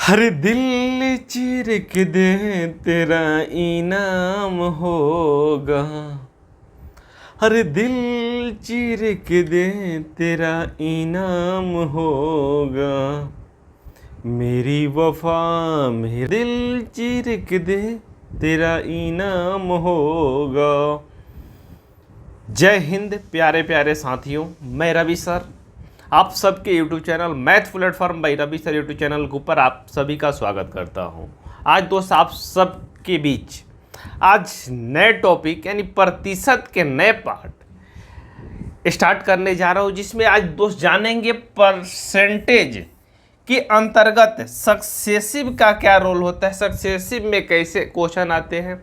हर दिल चीर के दे तेरा इनाम होगा। हर दिल चीर के दे तेरा इनाम होगा। मेरी वफा मेरे दिल चीर के दे तेरा इनाम होगा। जय हिंद प्यारे प्यारे साथियों, मैं रवि सर आप सबके YouTube channel math platform by Ravi sir YouTube channel के ऊपर आप सभी का स्वागत करता हूं। आज दोस्त आप सबके बीच आज नए टॉपिक यानी प्रतिशत के नए पार्ट स्टार्ट करने जा रहा हूं, जिसमें आज दोस्त जानेंगे परसेंटेज के अंतर्गत सक्सेसिव का क्या रोल होता है, सक्सेसिव में कैसे क्वेश्चन आते हैं,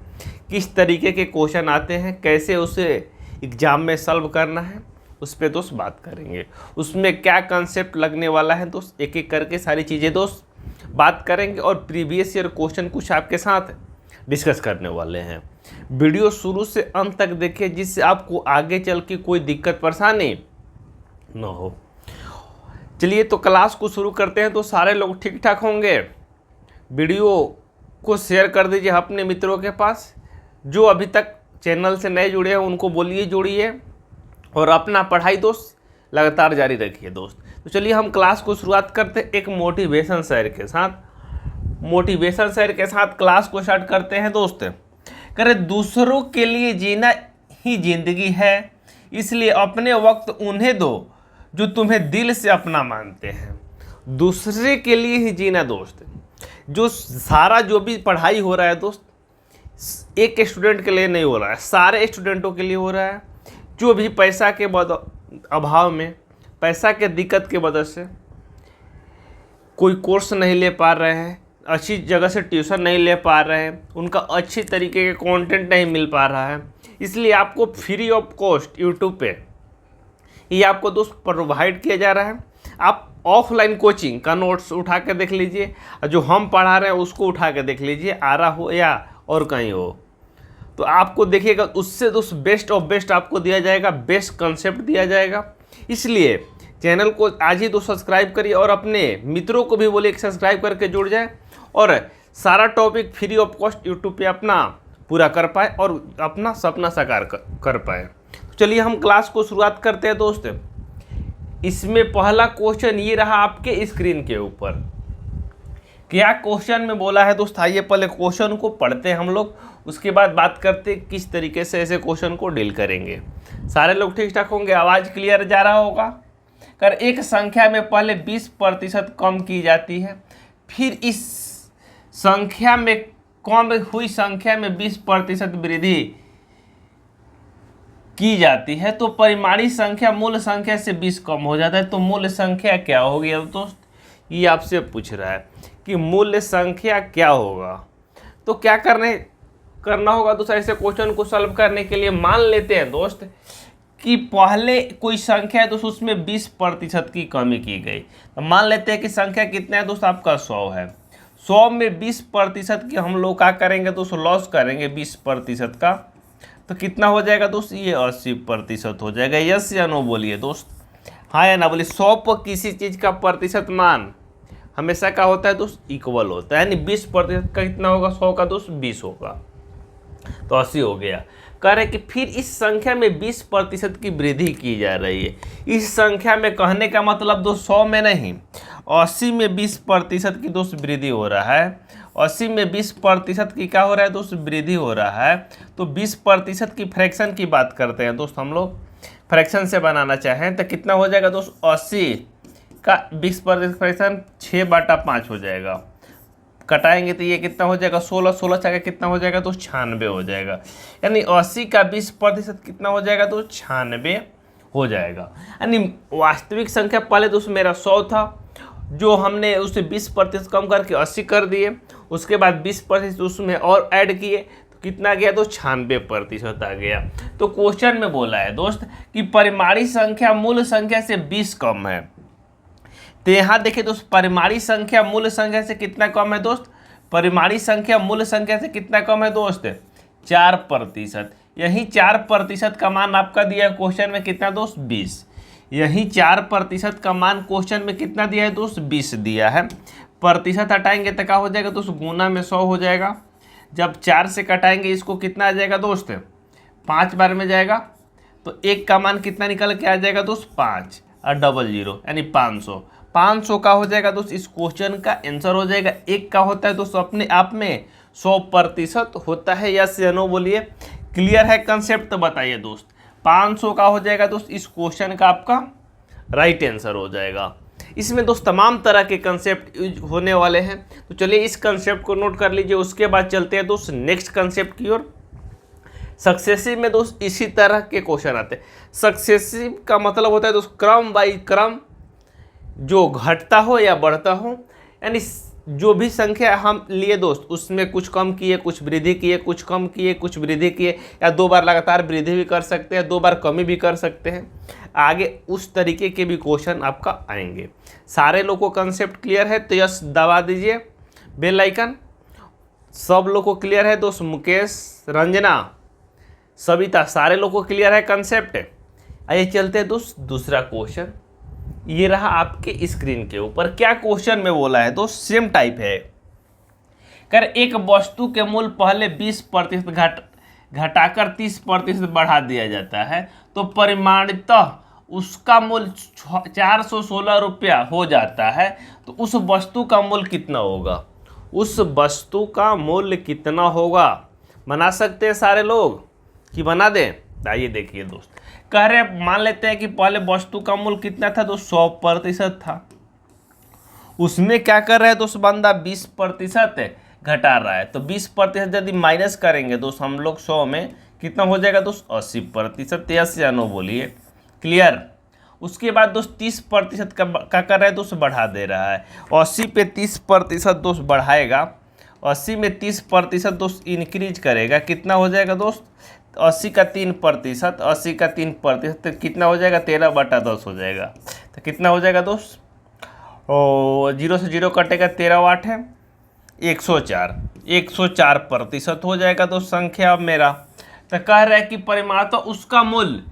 किस तरीके के क्वेश्चन आते हैं, कैसे उसे एग्जाम में सॉल्व करना है, उस पर दोस्त बात करेंगे। उसमें क्या कंसेप्ट लगने वाला है दोस्त, एक एक करके सारी चीज़ें दोस्त बात करेंगे और प्रीवियस ईयर क्वेश्चन कुछ आपके साथ डिस्कस करने वाले हैं। वीडियो शुरू से अंत तक देखिए, जिससे आपको आगे चल के कोई दिक्कत परेशानी न हो। चलिए तो क्लास को शुरू करते हैं। तो सारे लोग ठीक ठाक होंगे। वीडियो को शेयर कर दीजिए अपने मित्रों के पास। जो अभी तक चैनल से नए जुड़े हैं उनको बोलिए जुड़िए और अपना पढ़ाई दोस्त लगातार जारी रखिए दोस्त। तो चलिए हम क्लास को शुरुआत करते हैं एक मोटिवेशन शेयर के साथ। मोटिवेशन शेयर के साथ क्लास को स्टार्ट करते हैं दोस्त। करें दूसरों के लिए जीना ही जिंदगी है, इसलिए अपने वक्त उन्हें दो जो तुम्हें दिल से अपना मानते हैं। दूसरे के लिए ही जीना दोस्त। जो सारा जो भी पढ़ाई हो रहा है दोस्त, एक स्टूडेंट के लिए नहीं हो रहा है, सारे स्टूडेंटों के लिए हो रहा है। जो भी पैसा के अभाव में, पैसा के दिक्कत के वजह से कोई कोर्स नहीं ले पा रहे हैं, अच्छी जगह से ट्यूशन नहीं ले पा रहे हैं, उनका अच्छी तरीके के कंटेंट नहीं मिल पा रहा है, इसलिए आपको फ्री ऑफ कॉस्ट यूट्यूब पे ये आपको दोस्त प्रोवाइड किया जा रहा है। आप ऑफलाइन कोचिंग का नोट्स उठा के देख लीजिए, जो हम पढ़ा रहे हैं उसको उठा के देख लीजिए, आरा हो या और कहीं हो, तो आपको देखिएगा उससे दोस्त बेस्ट ऑफ बेस्ट आपको दिया जाएगा, बेस्ट कंसेप्ट दिया जाएगा। इसलिए चैनल को आज ही दोस्त सब्सक्राइब करिए और अपने मित्रों को भी बोलिए कि सब्सक्राइब करके जुड़ जाए और सारा topic free of cost YouTube पे अपना पूरा कर पाए और अपना सपना साकार कर पाए। तो चलिए हम क्लास को शुरुआत करते हैं दोस्त। इसमें पहला क्वेश्चन ये रहा आपके स्क्रीन के ऊपर। क्या क्वेश्चन में बोला है दोस्त, आइए पहले क्वेश्चन को पढ़ते हैं हम लोग, उसके बाद बात करते हैं किस तरीके से ऐसे क्वेश्चन को डील करेंगे। सारे लोग ठीक ठाक होंगे, आवाज़ क्लियर जा रहा होगा। कर एक संख्या में पहले 20% कम की जाती है, फिर इस संख्या में कम हुई संख्या में 20% वृद्धि की जाती है, तो परिमाणी संख्या मूल संख्या से 20 कम हो जाता है। तो मूल संख्या क्या होगी दोस्त, ये आपसे पूछ रहा है कि मूल संख्या क्या होगा। तो क्या करना होगा दोस्त, ऐसे क्वेश्चन को सॉल्व करने के लिए मान लेते हैं दोस्त कि पहले कोई संख्या है दोस्त, उसमें 20% की कमी की गई। तो मान लेते हैं कि संख्या कितना है दोस्त, आपका 100 है। 100 में 20% की हम लोग क्या करेंगे दोस्त, लॉस करेंगे 20% का, तो कितना हो जाएगा दोस्त, ये 80% हो जाएगा। यस या नो बोलिए दोस्त, हाँ या ना बोलिए। 100 पर किसी चीज़ का प्रतिशत मान हमेशा क्या होता है दोस्त, इक्वल होता है, यानी 20% का कितना होगा, 100 का दोस्त 20 होगा, तो 80 हो गया। कह रहे कि फिर इस संख्या में 20% की वृद्धि की जा रही है। इस संख्या में कहने का मतलब दोस्त 100 में नहीं, 80 में 20% की दोस्त वृद्धि हो रहा है। 80 में 20% की क्या हो रहा है दोस्त, वृद्धि हो रहा है। तो 20% की फ्रैक्शन की बात करते हैं दोस्त, हम लोग फ्रैक्शन से बनाना चाहें तो कितना हो जाएगा दोस्त, 80 का 20% फ्रैक्शन 6/5 हो जाएगा। कटाएंगे तो ये कितना हो जाएगा, 16 चाहे कितना हो जाएगा तो 96 हो जाएगा। यानी 80 का 20% कितना हो जाएगा तो 96 हो जाएगा। यानी वास्तविक संख्या पहले दोस्त मेरा 100 था, जो हमने उसे 20% कम करके 80 कर दिए, उसके बाद 20% उसमें और ऐड किए, तो कितना गया तो 96% आ गया। तो क्वेश्चन में बोला है दोस्त कि परिमाणी संख्या मूल संख्या से 20 कम है। तो यहाँ देखिए दोस्त, परिमाणी संख्या मूल संख्या से कितना कम है दोस्त, परिमाणी संख्या मूल संख्या से कितना कम है दोस्त, 4%। यही 4% का मान आपका दिया क्वेश्चन में कितना दोस्त, 20। यही 4% का मान क्वेश्चन में कितना दिया है दोस्त, 20 दिया है। प्रतिशत हटाएंगे तो क्या हो जाएगा दोस्त, गुना में 100 हो जाएगा। जब 4 से कटाएंगे इसको कितना आ जाएगा दोस्त, 5 बार में जाएगा, तो 1 का मान कितना निकल के आ जाएगा दोस्त, 5 और डबल जीरो यानी 500। 500 का हो जाएगा दोस्त इस क्वेश्चन का आंसर हो जाएगा। 1 का होता है दोस्त अपने आप में 100% होता है, यस या नो बोलिए। क्लियर है कंसेप्ट, तो बताइए दोस्त। 500 का हो जाएगा दोस्त इस क्वेश्चन का आपका राइट आंसर हो जाएगा। इसमें दोस्त तमाम तरह के कंसेप्ट यूज होने वाले हैं, तो चलिए इस कंसेप्ट को नोट कर लीजिए। उसके बाद चलते हैं दोस्त नेक्स्ट कंसेप्ट की ओर। सक्सेसिव में दोस्त इसी तरह के क्वेश्चन आते हैं। सक्सेसिव का मतलब होता है दोस्त क्रम बाई क्रम, जो घटता हो या बढ़ता हो, यानी जो भी संख्या हम लिए दोस्त उसमें कुछ कम किए, कुछ वृद्धि किए, कुछ कम किए, कुछ वृद्धि किए, या 2 बार लगातार वृद्धि भी कर सकते हैं, 2 बार कमी भी कर सकते हैं। आगे उस तरीके के भी क्वेश्चन आपका आएंगे। सारे लोग को कंसेप्ट क्लियर है तो यस दबा दीजिए बेल आइकन। सब लोग को क्लियर है दोस्त, मुकेश, रंजना, सविता, सारे लोग को क्लियर है कंसेप्ट। आइए चलते हैं दोस्त दूसरा क्वेश्चन। ये रहा आपके स्क्रीन के ऊपर। क्या क्वेश्चन में बोला है दोस्त, सेम टाइप है। कर एक वस्तु के मूल्य पहले 20% घटाकर 30% बढ़ा दिया जाता है, तो परिमाणतः उसका मूल्य 416 रुपया हो जाता है, तो उस वस्तु का मूल्य कितना होगा? उस वस्तु का मूल्य कितना होगा? बना सकते हैं सारे लोग कि बना दें? आइए देखिए दोस्त, कह रहे मान लेते हैं कि पहले वस्तु का मूल्य कितना था दोस्त, 100% था। उसमें क्या कर रहा है दोस्त बंदा, 20% घटा रहा है। तो 20% यदि माइनस करेंगे दोस्त हम लोग 100 में, कितना हो जाएगा दोस्त, 80%। यस या नो बोलिए। क्लियर। उसके बाद दोस्त 30% का कर रहा है दोस्त, बढ़ा दे रहा है। 80 पे 30% दोस्त बढ़ाएगा, 80 में 30% दोस्त इंक्रीज करेगा, कितना हो जाएगा दोस्त, 80 का 3%, 80 का 3% तो कितना हो जाएगा, 13/10 हो जाएगा। तो कितना हो जाएगा दोस्त, 0 से 0 कटेगा, 13 वाट है, 104% हो जाएगा दोस्त संख्या अब मेरा। तो कह रहा है कि परिमाण तो उसका मूल्य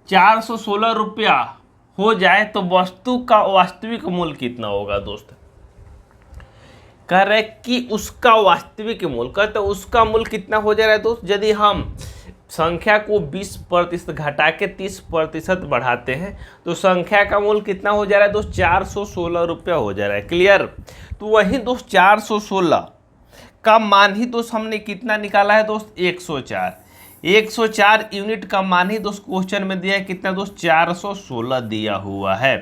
416 रुपया हो जाए तो वस्तु का वास्तविक मूल्य कितना होगा दोस्त। कह रहे कि उसका वास्तविक मूल्य, कहते उसका मूल्य कितना हो जा रहा है दोस्त, यदि हम संख्या को 20% घटा के 30% बढ़ाते हैं तो संख्या का मूल्य कितना हो जा रहा है दोस्त, 416 रुपया हो जा रहा है। क्लियर। तो वही दोस्त 416 का मान ही दोस्त हमने कितना निकाला है दोस्त, 104 यूनिट का मान ही दोस्त क्वेश्चन में दिया है, कितना दोस्त, 416 दिया हुआ है।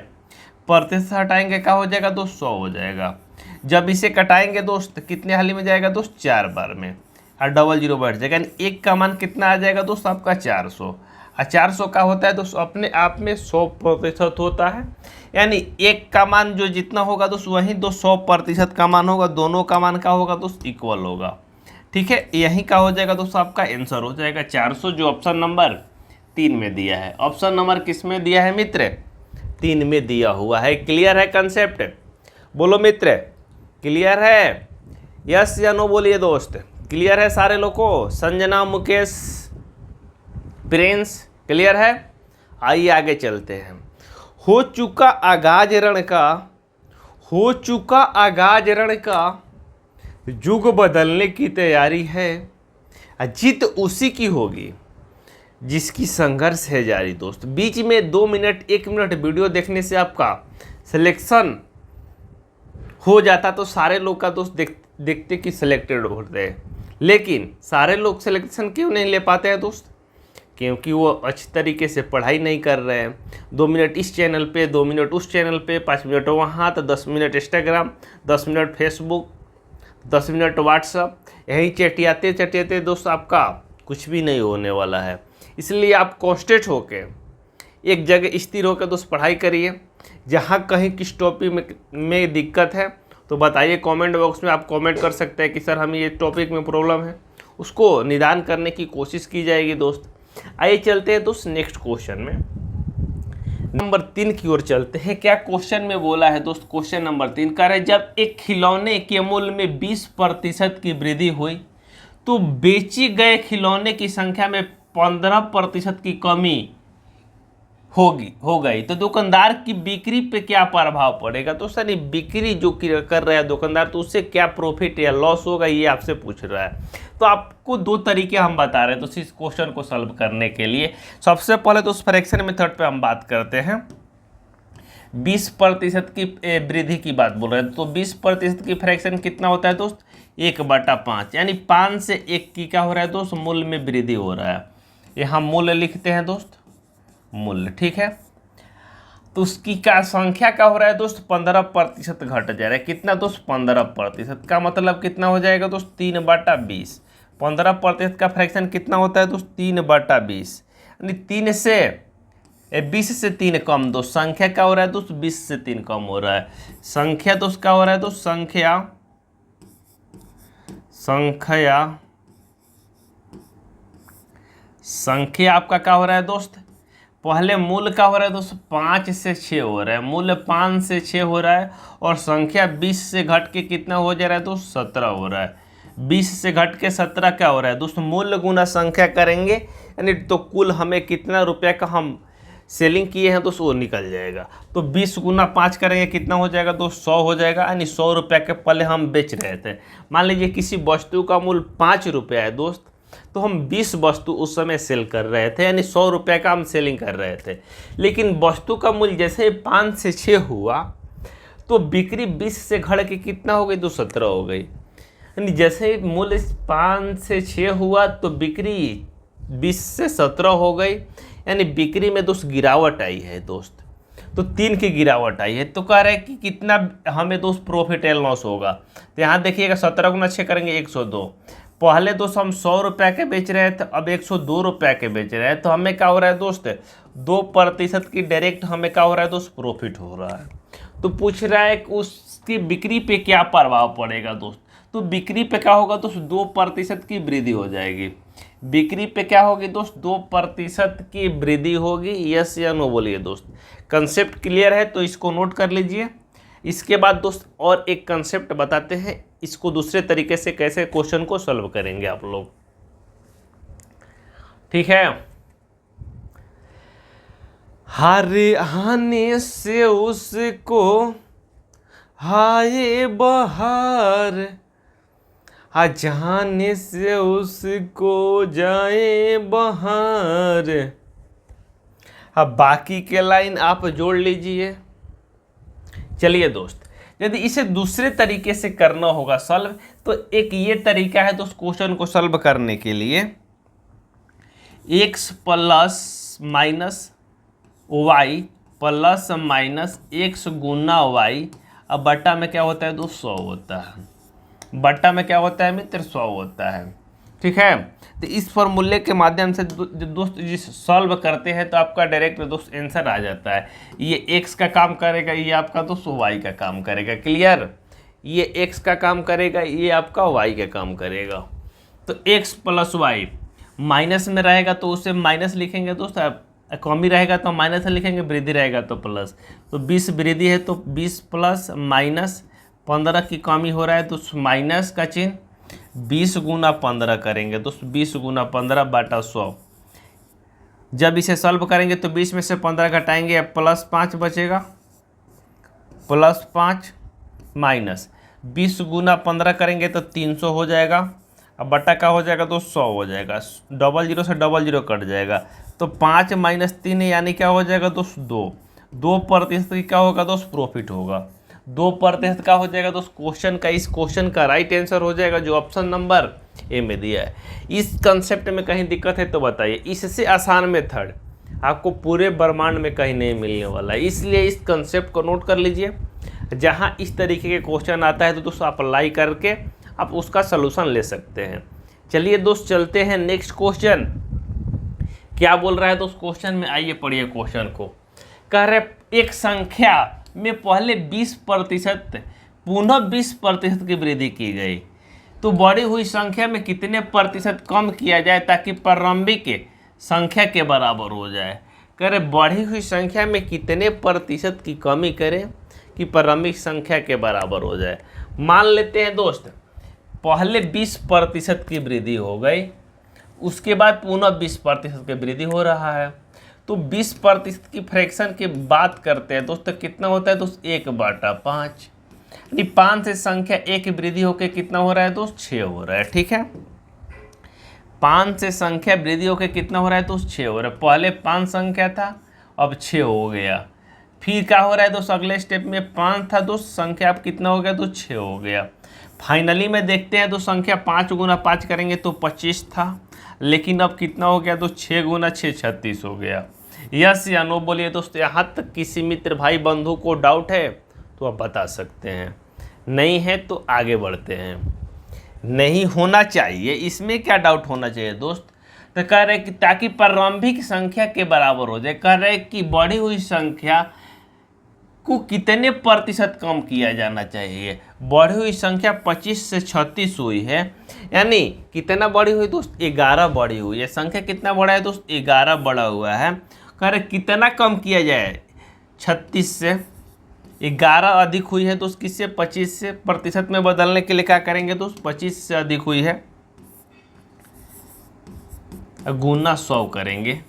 प्रतिशत हटाएंगे क्या हो जाएगा दोस्त, 100 हो जाएगा। जब इसे कटाएंगे दोस्त कितने हाली में जाएगा दोस्त, 4 बार में, और डबल जीरो बैठ जाएगा, यानी 1 का मान कितना आ जाएगा दोस्त आपका, 400। और 400 का होता है दोस्त अपने आप में 100% होता है, यानी 1 का मान जो जितना होगा दोस्त वही दोस्त 100% का मान होगा, दोनों का मान का होगा दोस्त, इक्वल होगा। ठीक है, यही का हो जाएगा दोस्त आपका आंसर हो जाएगा 400, जो ऑप्शन नंबर 3 में दिया है। ऑप्शन नंबर किस में दिया है मित्र, 3 में दिया हुआ है। क्लियर है कंसेप्ट, बोलो मित्र क्लियर है, यस या नो बोलिए दोस्त। क्लियर है सारे लोग को, संजना, मुकेश, प्रिंस, क्लियर है। आइए आगे चलते हैं। हो चुका आगाज रण का युग बदलने की तैयारी है, जीत उसी की होगी जिसकी संघर्ष है जारी दोस्त। बीच में 2 मिनट 1 मिनट वीडियो देखने से आपका सिलेक्शन हो जाता तो सारे लोग का दोस्त देखते कि सिलेक्टेड होते हैं, लेकिन सारे लोग सिलेक्शन क्यों नहीं ले पाते हैं दोस्त, क्योंकि वो अच्छी तरीके से पढ़ाई नहीं कर रहे हैं। 2 मिनट इस चैनल पे, 2 मिनट उस चैनल पे, 5 मिनट वहाँ, तो 10 minute Instagram, 10 minute Facebook, 10 minute WhatsApp, यहीं चटियाते दोस्त आपका कुछ भी नहीं होने वाला है। इसलिए आप कॉन्स्टेंट होके एक जगह स्थिर होकर दोस्त पढ़ाई करिए। जहाँ कहीं किस टॉपिक में दिक्कत है तो बताइए, कमेंट बॉक्स में आप कमेंट कर सकते हैं कि सर हमें ये टॉपिक में प्रॉब्लम है, उसको निदान करने की कोशिश की जाएगी दोस्त। आइए चलते हैं दोस्त नेक्स्ट क्वेश्चन में, नंबर 3 की ओर चलते हैं। क्या क्वेश्चन में बोला है दोस्त, क्वेश्चन नंबर 3 कह रहे जब एक खिलौने के मूल्य में 20% की वृद्धि हुई तो बेची गए खिलौने की संख्या में 15% की कमी हो गई, तो दुकानदार की बिक्री पे क्या प्रभाव पड़ेगा? तो सर बिक्री जो कर रहा है दुकानदार, तो उससे क्या प्रॉफिट या लॉस होगा, ये आपसे पूछ रहा है। तो आपको दो तरीके हम बता रहे हैं तो इस क्वेश्चन को सॉल्व करने के लिए। सबसे पहले तो उस फ्रैक्शन मेथड पे हम बात करते हैं। 20% की वृद्धि की बात बोल रहे हैं, तो 20% की फ्रैक्शन कितना होता है दोस्त? 1/5, यानी 5 से 1 की क्या हो रहा है दोस्त? मूल्य में वृद्धि हो रहा है। यहाँ मूल्य लिखते हैं दोस्त, मूल्य, ठीक है। तो उसकी क्या संख्या क्या हो रहा है दोस्त? 15% घट जा रहा है। कितना दोस्त? 15%। का मतलब कितना हो जाएगा दोस्त? 3/20। 15% का फ्रैक्शन कितना होता है दोस्त? 3/20, यानी 3 से 20 से 3 कम दोस्त। संख्या क्या हो रहा है दोस्त? 20 से 3 कम हो रहा है। संख्या दोस्त क्या हो रहा है दोस्त? संख्या आपका क्या हो रहा है दोस्त? पहले मूल्य का हो रहा है दोस्त 5 से 6 हो रहा है, मूल्य 5 से 6 हो रहा है, और संख्या 20 से घट के कितना हो जा रहा है दोस्त? 17 हो रहा है। 20 से घट के 17 क्या हो रहा है दोस्त? मूल्य गुना संख्या करेंगे, यानी तो कुल हमें कितना रुपया का हम सेलिंग किए हैं दोस्त वो निकल जाएगा। तो 20 गुना 5 करेंगे कितना हो जाएगा दोस्त? 100 हो जाएगा, यानी 100 रुपये के पहले हम बेच रहे थे। मान लीजिए किसी वस्तु का मूल्य 5 रुपया है दोस्त, तो हम 20 वस्तु उस समय सेल कर रहे थे, यानी 100 रुपये का हम सेलिंग कर रहे थे। लेकिन वस्तु का मूल्य जैसे 5 से 6 हुआ तो बिक्री 20 से घट के कितना हो गई? तो 17 हो गई। यानी जैसे मूल्य 5 से 6 हुआ तो बिक्री 20 से 17 हो गई, यानी बिक्री में दोस्त गिरावट आई है दोस्त। तो 3 की गिरावट आई है। तो कह रहे हैं कि कितना हमें दोस्त प्रॉफिट एंड लॉस होगा। तो यहाँ देखिएगा 17 गुना 6 करेंगे 102। पहले दोस्त हम 100 रुपये के बेच रहे थे, अब 102 रुपये के बेच रहे हैं, तो हमें क्या हो रहा है दोस्त? 2% की डायरेक्ट हमें क्या हो रहा है दोस्त? प्रॉफिट हो रहा है। तो पूछ रहा है कि उसकी बिक्री पे क्या प्रभाव पड़ेगा दोस्त? तो बिक्री पे क्या होगा दोस्त? 2% की वृद्धि हो जाएगी। बिक्री पे क्या होगी दोस्त? 2% की वृद्धि होगी। यस या नो बोलिए दोस्त। कंसेप्ट क्लियर है तो इसको नोट कर लीजिए। इसके बाद दोस्त और एक कंसेप्ट बताते हैं, इसको दूसरे तरीके से कैसे क्वेश्चन को सॉल्व करेंगे आप लोग, ठीक है। हारे आने से उसको हाय बहार, हाँ जाने से उसको जाए बहार। अब बाकी के लाइन आप जोड़ लीजिए। चलिए दोस्त, यदि इसे दूसरे तरीके से करना होगा सॉल्व, तो एक ये तरीका है दोस्त क्वेश्चन को सॉल्व करने के लिए। x plus minus y plus minus x गुना वाई, अब बट्टा में क्या होता है दोस्त? 100 होता है। बट्टा में क्या होता है मित्र? 100 होता है, ठीक है। तो इस फॉर्मूले के माध्यम से दोस्त जिस सॉल्व करते हैं तो आपका डायरेक्ट दोस्त आंसर आ जाता है। ये x का काम करेगा, ये आपका दोस्त y का काम करेगा। क्लियर? ये x का काम करेगा, ये आपका y का काम करेगा। तो x प्लस वाई माइनस में रहेगा तो उसे माइनस लिखेंगे दोस्त, कमी रहेगा तो माइनस लिखेंगे, वृद्धि रहेगा तो प्लस। तो 20 वृद्धि है तो 20 प्लस माइनस 15 की कमी हो रहा है तो माइनस का चिन्ह, 20 गुना 15 करेंगे तो 20 गुना 15 बटा 100। जब इसे सॉल्व करेंगे तो 20 में से 15 घटाएंगे, प्लस 5 बचेगा, प्लस 5 माइनस 20 गुना 15 करेंगे तो 300 हो जाएगा। अब बटा का हो जाएगा तो 100 हो जाएगा, 00 से 00 कट जाएगा। तो 5 माइनस 3 यानी क्या हो जाएगा दोस्त? 2% की क्या होगा दोस्त? प्रॉफिट होगा। 2% का हो जाएगा दोस्त क्वेश्चन का, इस क्वेश्चन का राइट आंसर हो जाएगा जो ऑप्शन नंबर ए में दिया है। इस कंसेप्ट में कहीं दिक्कत है तो बताइए। इससे आसान मेथड आपको पूरे ब्रह्मांड में कहीं नहीं मिलने वाला है, इसलिए इस कंसेप्ट को नोट कर लीजिए। जहाँ इस तरीके के क्वेश्चन आता है तो दोस्तों आप अप्लाई करके आप उसका सलूशन ले सकते हैं। चलिए दोस्त चलते हैं नेक्स्ट क्वेश्चन। क्या बोल रहा है दोस्त क्वेश्चन में? आइए पढ़िए क्वेश्चन को। कह रहे एक संख्या में पहले 20% पुनः 20% की वृद्धि की गई, तो बढ़ी हुई संख्या में कितने प्रतिशत कम किया जाए ताकि प्रारंभिक संख्या के बराबर हो जाए। कह रहे बढ़ी हुई संख्या में कितने प्रतिशत की कमी करें कि प्रारंभिक संख्या के बराबर हो जाए। मान लेते हैं दोस्त पहले 20% की वृद्धि हो गई, उसके बाद पुनः 20% की वृद्धि हो रहा है, तो 20% की फ्रैक्शन की बात करते हैं दोस्त, तो कितना होता है दोस्त 1/5। यानी 5 से संख्या 1 वृद्धि होकर कितना हो रहा है दोस्त 6 हो रहा है। ठीक है, 5 से संख्या वृद्धि होकर कितना हो रहा है दोस्त 6 हो रहा है। पहले 5 संख्या था, अब 6 हो गया। फिर क्या हो रहा है दोस्त अगले स्टेप में 5 था दोस्त, संख्या अब कितना हो गया दोस्त 6 हो गया। फाइनली में देखते हैं तो संख्या 5 गुना 5 करेंगे तो 25 था, लेकिन अब कितना हो गया दोस्त 6 गुना 6 36 हो गया। यस या नो बोलिए दोस्त। यहाँ तक किसी मित्र भाई बंधु को डाउट है तो आप बता सकते हैं, नहीं है तो आगे बढ़ते हैं। नहीं होना चाहिए, इसमें क्या डाउट होना चाहिए दोस्त। तो कह रहे कि ताकि प्रारंभिक संख्या के बराबर हो जाए, कह रहे कि बढ़ी हुई संख्या को कितने प्रतिशत कम किया जाना चाहिए। बढ़ी हुई संख्या 25 से 36 हुई है, यानी कितना बढ़ी हुई दोस्त 11 बढ़ी हुई है। संख्या कितना बढ़ा है दोस्त 11 बढ़ा हुआ है। कह रहे कितना कम किया जाए 36 से। 11 अधिक हुई है दोस्त किससे 25 से। प्रतिशत में बदलने के लिए क्या करेंगे दोस्त 25 से अधिक हुई है गुना 100 करेंगे।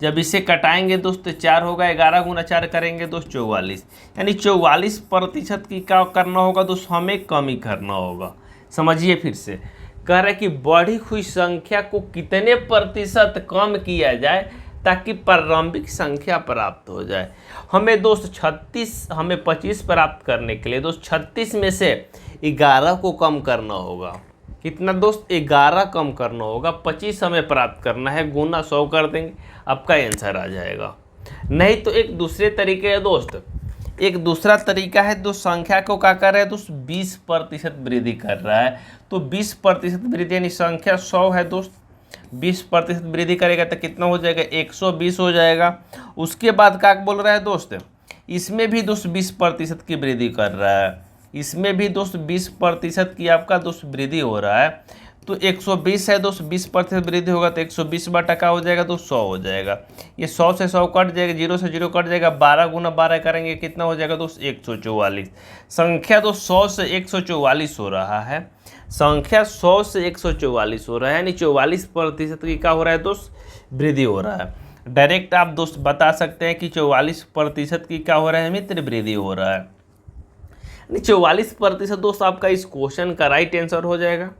जब इसे कटाएंगे दोस्त 4 होगा, 11 गुना 4 करेंगे दोस्त 44, यानी 44% की क्या करना होगा दोस्त हमें कमी करना होगा। समझिए फिर से, कह रहे कि बढ़ी हुई संख्या को कितने प्रतिशत कम किया जाए ताकि प्रारंभिक संख्या प्राप्त हो जाए। हमें दोस्त 36, हमें 25 प्राप्त करने के लिए दोस्त 36 में से 11 को कम करना होगा। कितना दोस्त 11 कम करना होगा, 25 हमें प्राप्त करना है, गुना 100 कर देंगे, आपका आंसर आ जाएगा। नहीं तो एक दूसरे तरीके है दोस्त, एक दूसरा तरीका है दोस्त, संख्या को क्या कर रहा है दोस्त 20% वृद्धि कर रहा है। तो 20% वृद्धि यानी संख्या 100 है दोस्त, 20% वृद्धि करेगा तो कितना हो जाएगा 120 हो जाएगा। उसके बाद क्या बोल रहा है दोस्त, इसमें भी दोस्त 20% की वृद्धि कर रहा है, इसमें भी दोस्त 20% की आपका दोस्त वृद्धि हो रहा है। तो 120 है दोस्त, 20% वृद्धि होगा तो 120 बटा क्या हो जाएगा तो 100 हो जाएगा। ये 100 से 100 कट जाएगा, 0 से 0 कट जाएगा, 12 गुना 12 करेंगे कितना हो जाएगा दोस्त 144। संख्या दोस्त 100 से 144 हो रहा है, संख्या 100 से 144 हो रहा है, यानी 44% की क्या हो रहा है दोस्त वृद्धि हो रहा है। डायरेक्ट आप दोस्त बता सकते हैं कि 44% की क्या हो रहा है मित्र वृद्धि हो रहा है। 44% दोस्त आपका इस क्वेश्चन का राइट आंसर हो जाएगा,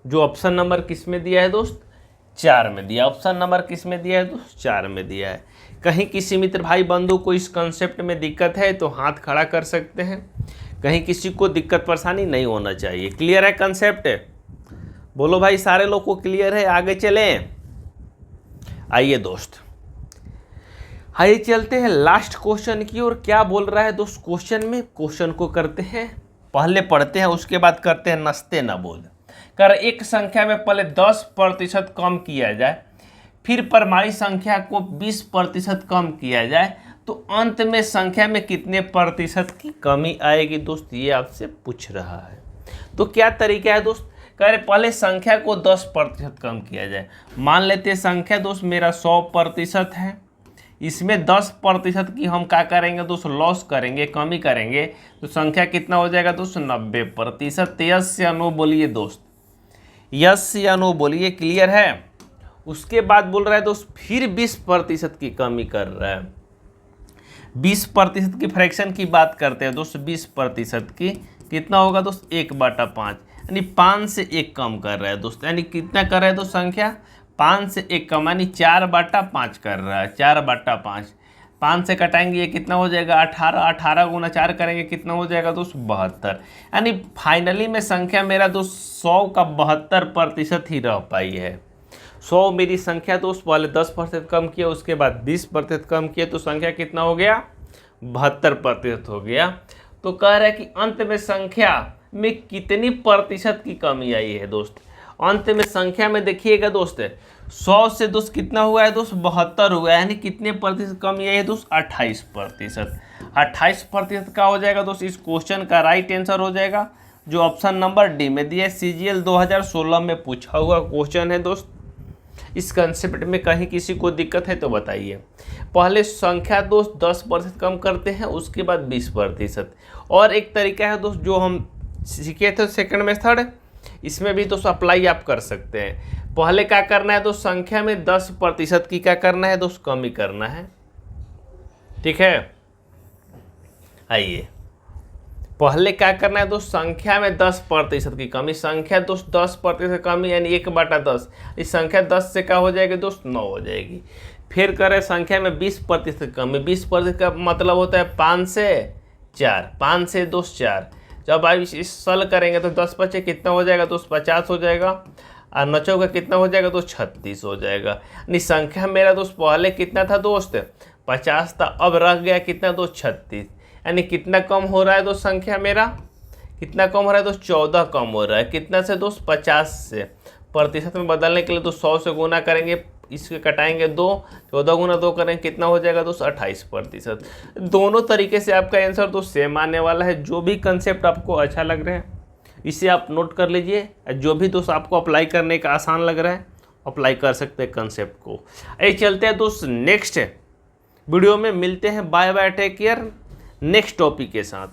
जो ऑप्शन नंबर किस में दिया है दोस्त 4 में दिया। ऑप्शन नंबर किस में दिया है दोस्त 4 में दिया है। कहीं किसी मित्र भाई बंधु को इस कंसेप्ट में दिक्कत है तो हाथ खड़ा कर सकते हैं, कहीं किसी को दिक्कत परेशानी नहीं होना चाहिए। क्लियर है कंसेप्ट, बोलो भाई सारे लोग को क्लियर है, आगे चलें। आइए दोस्त, आइए चलते हैं लास्ट क्वेश्चन की ओर। क्या बोल रहा है दोस्त क्वेश्चन में, क्वेश्चन को करते हैं, पहले पढ़ते हैं उसके बाद करते हैं नस्ते न बोल। कर एक संख्या में पहले 10% कम किया जाए, फिर परमाणु संख्या को 20% कम किया जाए, तो अंत में संख्या में कितने प्रतिशत की कमी आएगी दोस्त, ये आपसे पूछ रहा है। तो क्या तरीका है दोस्त, कह रहे पहले संख्या को 10% कम किया जाए। मान लेते हैं संख्या दोस्त मेरा 100% है, इसमें 10% की हम क्या करेंगे दोस्त लॉस करेंगे, कमी करेंगे, तो संख्या कितना हो जाएगा दोस्त 90%। यस या नो बोलिए दोस्त, यस या नो बोलिए, क्लियर है। उसके बाद बोल रहा है दोस्त फिर 20% की कमी कर रहा है। 20% की फ्रैक्शन की बात करते हैं दोस्त, 20% की कितना होगा दोस्त 1/5, यानी 5 से 1 कम कर रहा है दोस्त, यानी कितना कर रहा है दोस्त संख्या 5 से 1 कम, यानी 4/5 कर रहा है, 4/5। 5 से कटाएंगे ये कितना हो जाएगा 18, 18 गुना 4 करेंगे कितना हो जाएगा दोस्त 72, यानी फाइनली में संख्या मेरा दोस्त 100 का 72% ही रह पाई है। 100 मेरी संख्या दोस्त पहले 10% कम किया, उसके बाद 20% कम किया, तो संख्या कितना हो गया 72% हो गया। तो कह रहा है कि अंत में संख्या में कितनी प्रतिशत की कमी आई है दोस्त। अंत में संख्या में देखिएगा दोस्त 100 से दोस्त कितना हुआ है दोस्त 72 हुआ है, यानी कितने प्रतिशत कमी आई है दोस्त 28%। 28% का हो जाएगा दोस्त इस क्वेश्चन का राइट आंसर हो जाएगा, जो ऑप्शन नंबर डी में दिया है। CGL 2016 में पूछा हुआ क्वेश्चन है दोस्त। इस कंसेप्ट में कहीं किसी को दिक्कत है तो बताइए। पहले संख्या दोस्त 10% कम करते हैं, उसके बाद 20%। और एक तरीका है दोस्त जो हम सीखे थे सेकंड मेथड, इसमें भी दोस्त अप्लाई आप कर सकते हैं। पहले क्या करना है दोस्त, संख्या में 10% की क्या करना है दोस्त, कमी करना है। ठीक है, आइए पहले क्या करना है दोस्त, संख्या में 10% की कमी। संख्या दोस्त 10% कमी यानी 1/10। इस संख्या 10 से क्या हो जाएगी दोस्त, 9 हो जाएगी। फिर करें संख्या में 20% कमी। 20% का मतलब होता है 5 से 4, 5 से दोस्त 4। जब आप इस सल करेंगे तो 10 बचे कितना हो जाएगा दोस्त, 50 हो जाएगा। और 9 का कितना हो जाएगा दोस्त, 36 हो जाएगा। यानी संख्या मेरा दोस्त पहले कितना था दोस्त, 50 था, अब रह गया कितना दोस्त, 36। यानी कितना कम हो रहा है दोस्त, संख्या मेरा कितना कम हो रहा है दोस्त, 14 कम हो रहा है। कितना से दोस्त, 50 से। प्रतिशत में बदलने के लिए तो 100 से गुना करेंगे, इसके कटाएंगे 2, 14 गुना 2 करेंगे कितना हो जाएगा दोस्त, 28%। दोनों तरीके से आपका आंसर दोस्त सेम आने वाला है। जो भी कंसेप्ट आपको अच्छा लग रहा है इसे आप नोट कर लीजिए। जो भी दोस्त आपको अप्लाई करने का आसान लग रहा है अप्लाई कर सकते हैं कंसेप्ट को। ये चलते हैं दोस्त नेक्स्ट वीडियो में, मिलते हैं। Bye bye, take care next topic के साथ।